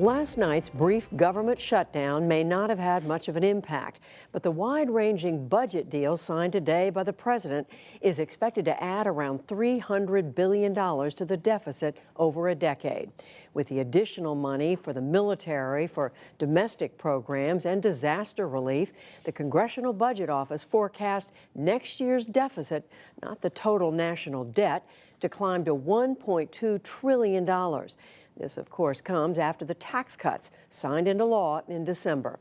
Last night's brief government shutdown may not have had much of an impact, but the wide-ranging budget deal signed today by the president is expected to add around $300 billion to the deficit over a decade. With the additional money for the military, for domestic programs, and disaster relief, the Congressional Budget Office forecast next year's deficit, not the total national debt, to climb to $1.2 trillion. This, of course, comes after the tax cuts signed into law in December.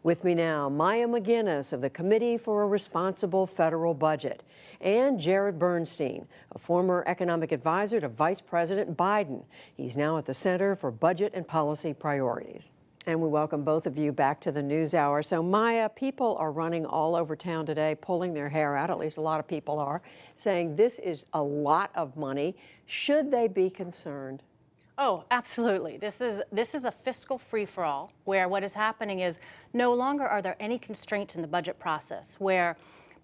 With me now, Maya McGinnis of the Committee for a Responsible Federal Budget, and Jared Bernstein, a former economic advisor to Vice President Biden. He's now at the Center for Budget and Policy Priorities. And we welcome both of you back to the NewsHour. So, Maya, people are running all over town today, pulling their hair out, at least a lot of people are, saying this is a lot of money. Should they be concerned? Oh, absolutely. This is a fiscal free-for-all where what is happening is no longer are there any constraints in the budget process where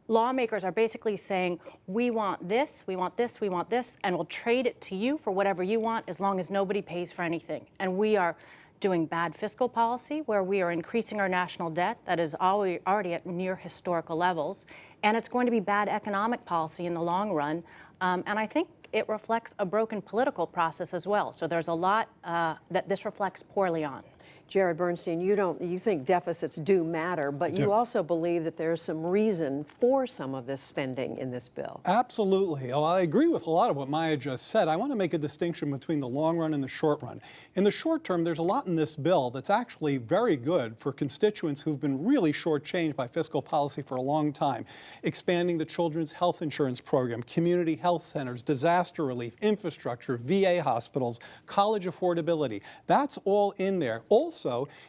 lawmakers are basically saying, we want this, we want this, we want this, and we'll trade it to you for whatever you want as long as nobody pays for anything. And we are doing bad fiscal policy where we are increasing our national debt that is already at near historical levels. And it's going to be bad economic policy in the long run. And I think it reflects a broken political process as well. So there's a lot that this reflects poorly on. Jared Bernstein, you think deficits do matter, but you also believe that there's some reason for some of this spending in this bill. Absolutely. Oh, I agree with a lot of what Maya just said. I want to make a distinction between the long run and the short run. In the short term, there's a lot in this bill that's actually very good for constituents who've been really shortchanged by fiscal policy for a long time. Expanding the children's health insurance program, community health centers, disaster relief, infrastructure, VA hospitals, college affordability. That's all in there. Also,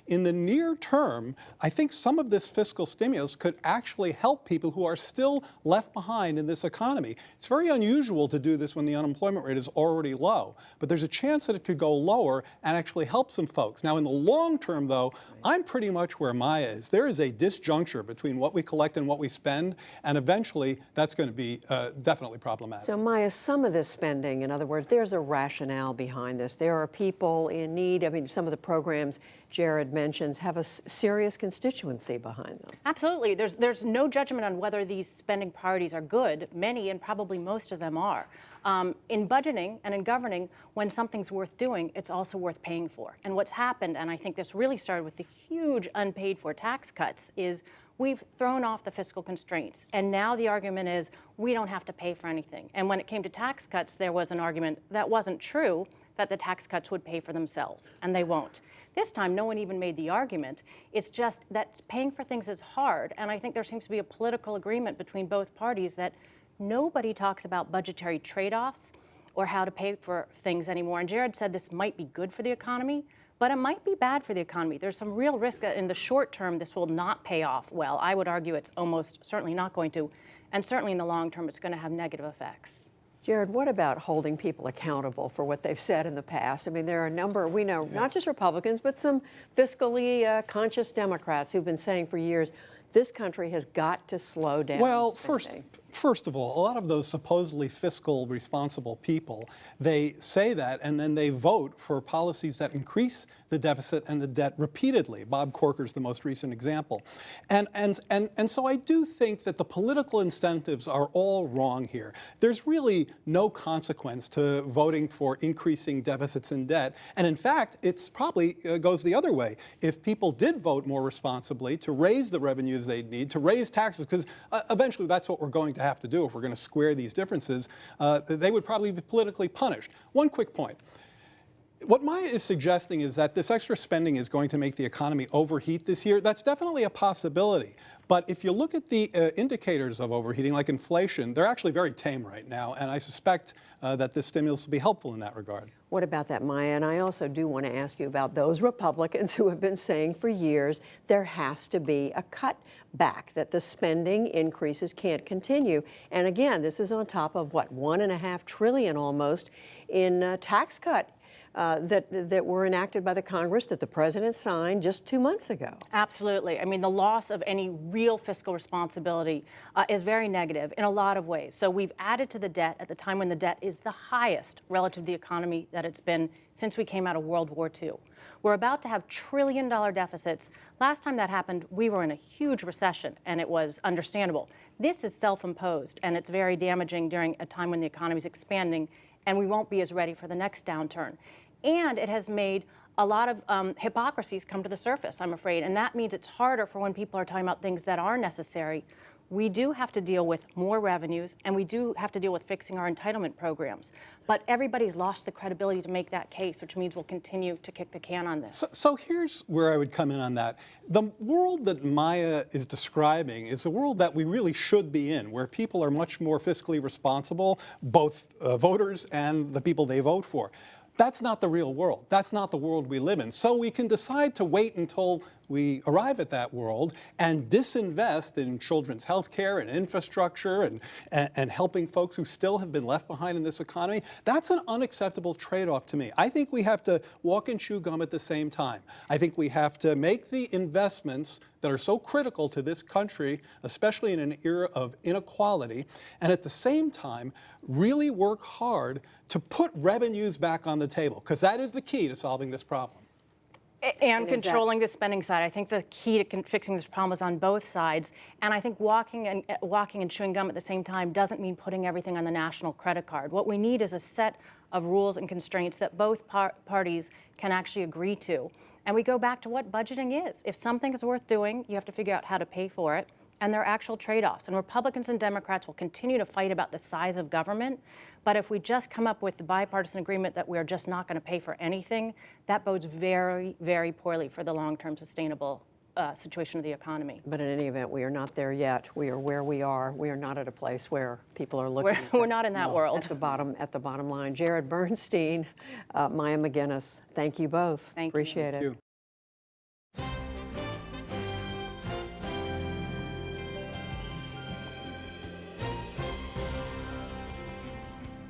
in the near term, I think some of this fiscal stimulus could actually help people who are still left behind in this economy. It's very unusual to do this when the unemployment rate is already low, but there's a chance that it could go lower and actually help some folks. Now, in the long term, though, I'm pretty much where Maya is. There is a disjuncture between what we collect and what we spend, and eventually that's going to be definitely problematic. So, Maya, some of this spending, in other words, there's a rationale behind this. There are people in need. I mean, some of the programs Jared mentions have a serious constituency behind them. Absolutely. There's no judgment on whether these spending priorities are good. Many and probably most of them are. In budgeting and in governing, when something's worth doing, it's also worth paying for. And what's happened, and I think this really started with the huge unpaid for tax cuts, is we've thrown off the fiscal constraints. And now the argument is we don't have to pay for anything. And when it came to tax cuts, there was an argument that wasn't true, that the tax cuts would pay for themselves, and they won't. This time, no one even made the argument. It's just that paying for things is hard, and I think there seems to be a political agreement between both parties that nobody talks about budgetary trade-offs or how to pay for things anymore. And Jared said this might be good for the economy, but it might be bad for the economy. There's some real risk that in the short term, this will not pay off well. I would argue it's almost certainly not going to, and certainly in the long term, it's going to have negative effects. Jared, what about holding people accountable for what they've said in the past? I mean, there are a number, we know, not just Republicans, but some fiscally conscious Democrats who've been saying for years, this country has got to slow down. Well, spending. first of all, a lot of those supposedly fiscal responsible people, they say that and then they vote for policies that increase the deficit and the debt repeatedly. Bob Corker's the most recent example. And so I do think that the political incentives are all wrong here. There's really no consequence to voting for increasing deficits and debt. And in fact, it's probably goes the other way. If people did vote more responsibly to raise the revenues they'd need, to raise taxes, because eventually that's what we're going to have to do if we're going to square these differences, they would probably be politically punished. One quick point. What Maya is suggesting is that this extra spending is going to make the economy overheat this year. That's definitely a possibility. But if you look at the indicators of overheating, like inflation, they're actually very tame right now. And I suspect that this stimulus will be helpful in that regard. What about that, Maya? And I also do want to ask you about those Republicans who have been saying for years there has to be a cutback, that the spending increases can't continue. And again, this is on top of what, $1.5 trillion almost in tax cut that were enacted by the Congress that the president signed just 2 months ago. Absolutely. I mean, the loss of any real fiscal responsibility is very negative in a lot of ways. So we've added to the debt at the time when the debt is the highest relative to the economy that it's been since we came out of World War II. We're about to have trillion-dollar deficits. Last time that happened, we were in a huge recession, and it was understandable. This is self-imposed, and it's very damaging during a time when the economy is expanding, and we won't be as ready for the next downturn. And it has made a lot of hypocrisies come to the surface, I'm afraid, and that means it's harder for when people are talking about things that are necessary. We do have to deal with more revenues, and we do have to deal with fixing our entitlement programs. But everybody's lost the credibility to make that case, which means we'll continue to kick the can on this. So here's where I would come in on that. The world that Maya is describing is a world that we really should be in, where people are much more fiscally responsible, both voters and the people they vote for. That's not the real world. That's not the world we live in. So we can decide to wait until we arrive at that world and disinvest in children's health care and infrastructure and helping folks who still have been left behind in this economy. That's an unacceptable trade-off to me. I think we have to walk and chew gum at the same time. I think we have to make the investments that are so critical to this country, especially in an era of inequality, and at the same time, really work hard to put revenues back on the table, because that is the key to solving this problem. And controlling the spending side. I think the key to fixing this problem is on both sides. And I think walking and chewing gum at the same time doesn't mean putting everything on the national credit card. What we need is a set of rules and constraints that both parties can actually agree to. And we go back to what budgeting is. If something is worth doing, you have to figure out how to pay for it. And there are actual trade-offs. And Republicans and Democrats will continue to fight about the size of government. But if we just come up with the bipartisan agreement that we're just not going to pay for anything, that bodes very, very poorly for the long-term sustainable situation of the economy. But in any event, we are not there yet. We are where we are. We are not at a place where people are looking We're not in that world. At the bottom line. Jared Bernstein, Maya McGinnis, thank you both. Thank you. Appreciate it. Thank you.